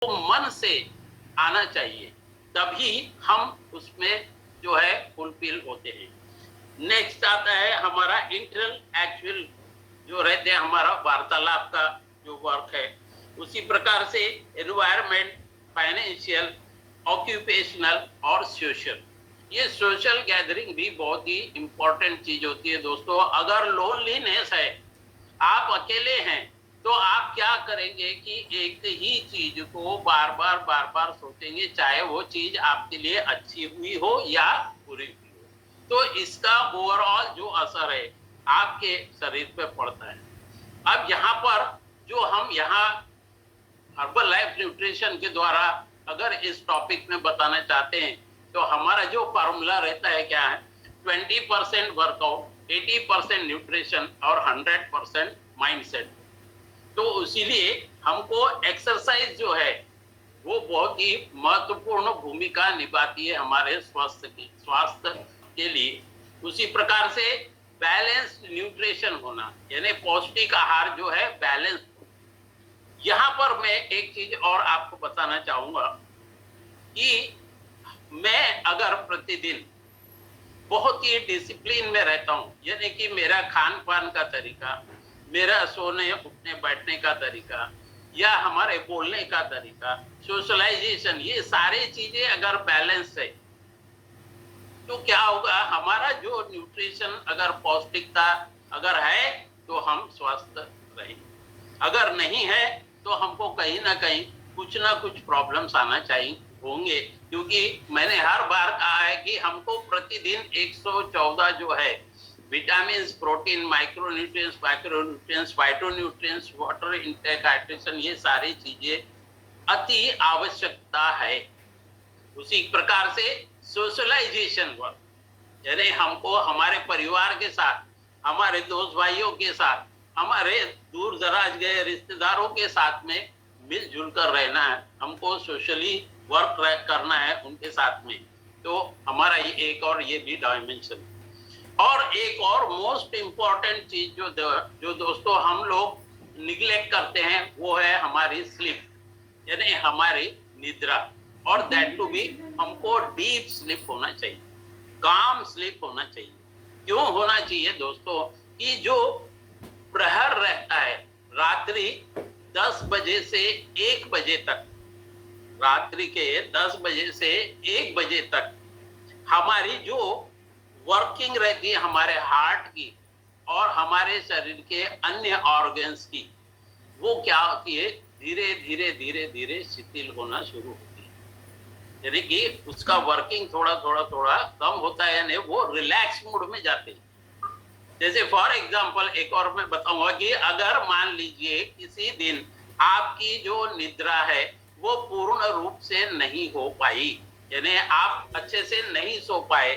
वो मन से आना चाहिए, तभी हम उसमें जो है फुलफिल होते हैं। नेक्स्ट आता है हमारा इंटरनल एक्चुअल जो रहते हैं, हमारा वार्तालाप का जो वर्क है। उसी प्रकार से एनवायरमेंट, फाइनेंशियल, ऑक्यूपेशनल और सोशल, ये सोशल गैदरिंग भी बहुत ही इंपॉर्टेंट चीज होती है दोस्तों। अगर लोनलीनेस है, आप अकेले हैं, तो आप क्या करेंगे कि एक ही चीज को बार बार सोचेंगे, चाहे वो चीज आपके लिए अच्छी हुई हो या बुरी हुई हो। तो इसका ओवरऑल जो असर है आपके शरीर पे पड़ता है। अब यहाँ पर जो हम यहाँ हर्बल लाइफ न्यूट्रिशन के द्वारा अगर इस टॉपिक में बताना चाहते हैं, तो हमारा जो फार्मूला रहता है क्या है, 20% वर्कआउट, 80% न्यूट्रिशन और 100% माइंडसेट। तो इसीलिए हमको एक्सरसाइज जो है वो बहुत ही महत्वपूर्ण भूमिका निभाती है हमारे स्वास्थ्य के लिए। उसी प्रकार से बैलेंस्ड न्यूट्रिशन होना, यानी पौष्टिक आहार जो है बैलेंस। यहाँ पर मैं एक चीज और आपको बताना चाहूंगा कि मैं अगर प्रतिदिन बहुत ही डिसिप्लिन में रहता हूँ, यानी कि मेरा खान पान का तरीका, मेरा सोने उठने बैठने का तरीका, या हमारे बोलने का तरीका, सोशलाइजेशन, ये सारी चीजें अगर बैलेंस है, तो क्या होगा, हमारा जो न्यूट्रिशन अगर पौष्टिकता अगर है तो हम स्वस्थ रहेंगे। अगर नहीं है तो हमको कहीं ना कहीं कुछ ना कुछ प्रॉब्लम्स आना चाहिए होंगे, क्योंकि मैंने हर बार कहा है कि हमको प्रतिदिन 114 जो है vitamin, protein, micronutrients, macronutrients, phytonutrients, water intake, hydration, ये सारी चीजें अति आवश्यकता है। उसी प्रकार से सोशलाइजेशन वर्क, यानी हमको हमारे परिवार के साथ, हमारे दोस्त भाइयों के साथ, हमारे दूर दराज गए रिश्तेदारों के साथ में मिलजुल कर रहना है, हमको सोशली वर्क करना है उनके साथ में। तो हमारा ये एक और ये भी डायमेंशन। और एक और मोस्ट इंपॉर्टेंट चीज जो दोस्तों हम लोग निग्लेक्ट करते हैं, वो है हमारी स्लीप, यानी हमारी निद्रा। और दैट टू बी हमको डीप स्लीप होना चाहिए, काम स्लीप होना चाहिए। क्यों होना चाहिए दोस्तों, कि जो प्रहर रहता है रात्रि 10 बजे से 1 बजे तक, रात्रि के 10 बजे से 1 बजे तक हमारी जो वर्किंग रहती है हमारे हार्ट की और हमारे शरीर के अन्य ऑर्गन्स की, वो क्या होती है, धीरे धीरे धीरे धीरे शिथिल होना शुरू होती है, यानी कि उसका वर्किंग थोड़ा कम होता है, यानी वो रिलैक्स मूड में जाते हैं। जैसे फॉर एग्जांपल एक और मैं बताऊंगा कि अगर मान लीजिए किसी दिन आपकी जो निद्रा है वो पूर्ण रूप से नहीं हो पाई, यानी आप अच्छे से नहीं सो पाए,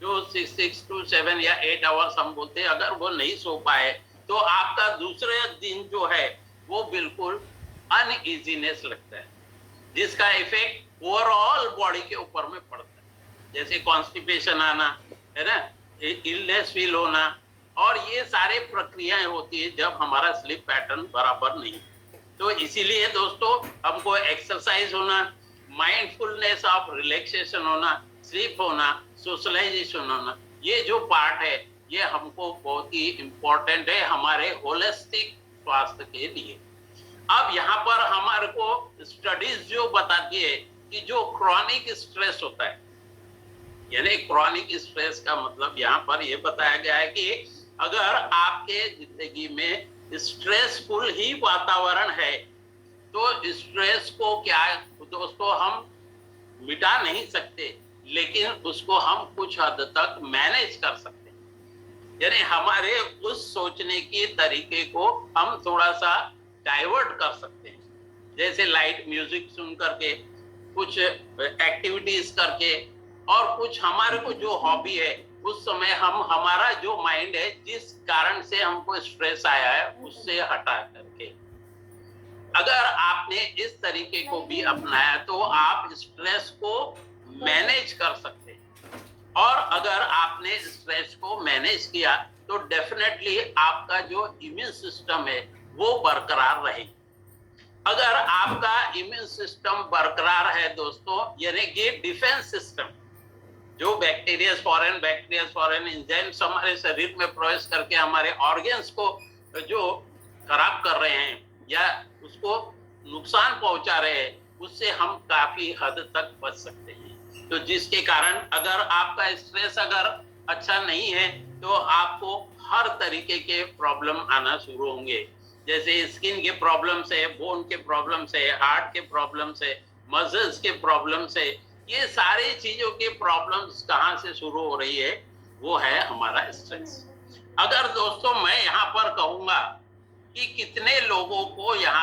जो 6 to 7 या 8 आवर्स हम बोलते हैं, अगर वो नहीं सो पाए, तो आपका दूसरे दिन जो है वो बिल्कुल अनइजीनेस लगता है, जिसका इफेक्ट ओवरऑल बॉडी के ऊपर में पड़ता है। जैसे कॉन्स्टिपेशन आना, है ना, इलनेस फील होना, और ये सारे प्रक्रियाएं होती है जब हमारा स्लीप पैटर्न बराबर नहीं। तो इसीलिए दोस्तों हमको एक्सरसाइज होना, माइंडफुलनेस ऑफ रिलैक्सेशन होना, स्लीप होना, सोशलाइजेशन होना, ये जो पार्ट है ये हमको बहुत ही इंपॉर्टेंट है हमारे होलिस्टिक स्वास्थ्य के लिए। अब यहाँ पर हमारे को स्टडीज जो बताती है कि जो क्रॉनिक स्ट्रेस होता है, यानी क्रॉनिक स्ट्रेस का मतलब यहाँ पर ये बताया गया है कि अगर आपके जिंदगी में स्ट्रेसफुल ही वातावरण है, तो स्ट्रेस को क्या दोस्तों हम मिटा नहीं सकते, लेकिन उसको हम कुछ हद तक मैनेज कर सकते हैं, यानी हमारे उस सोचने के तरीके को हम थोड़ा सा डाइवर्ट कर सकते हैं। जैसे लाइट म्यूजिक सुन करके, कुछ एक्टिविटीज करके, और कुछ हमारे को जो हॉबी है उस समय हम हमारा जो माइंड है जिस कारण से हमको स्ट्रेस आया है उससे हटा करके, अगर आपने इस तरीके को भी अपनाया तो आप स्ट्रेस को मैनेज कर सकते हैं। और अगर आपने स्ट्रेस को मैनेज किया तो डेफिनेटली आपका जो इम्यून सिस्टम है वो बरकरार रहेगी। अगर आपका इम्यून सिस्टम बरकरार है दोस्तों, यानी कि डिफेंस सिस्टम, जो फॉरेन एंजाइम्स हमारे शरीर में प्रवेश करके हमारे ऑर्गन्स को जो खराब कर रहे हैं या उसको नुकसान पहुंचा रहे हैं, उससे हम काफी हद तक बच सकते हैं। तो जिसके कारण अगर आपका स्ट्रेस अगर अच्छा नहीं है तो आपको हर तरीके के प्रॉब्लम आना शुरू होंगे, जैसे स्किन के प्रॉब्लम से, बोन के प्रॉब्लम से, हार्ट के प्रॉब्लम से, मसल्स के प्रॉब्लम से। ये सारी चीजों के प्रॉब्लम्स कहाँ से शुरू हो रही है? वो है हमारा स्ट्रेस। अगर दोस्तों मैं यहाँ पर कहूंगा कि कितने लोगों को यहाँ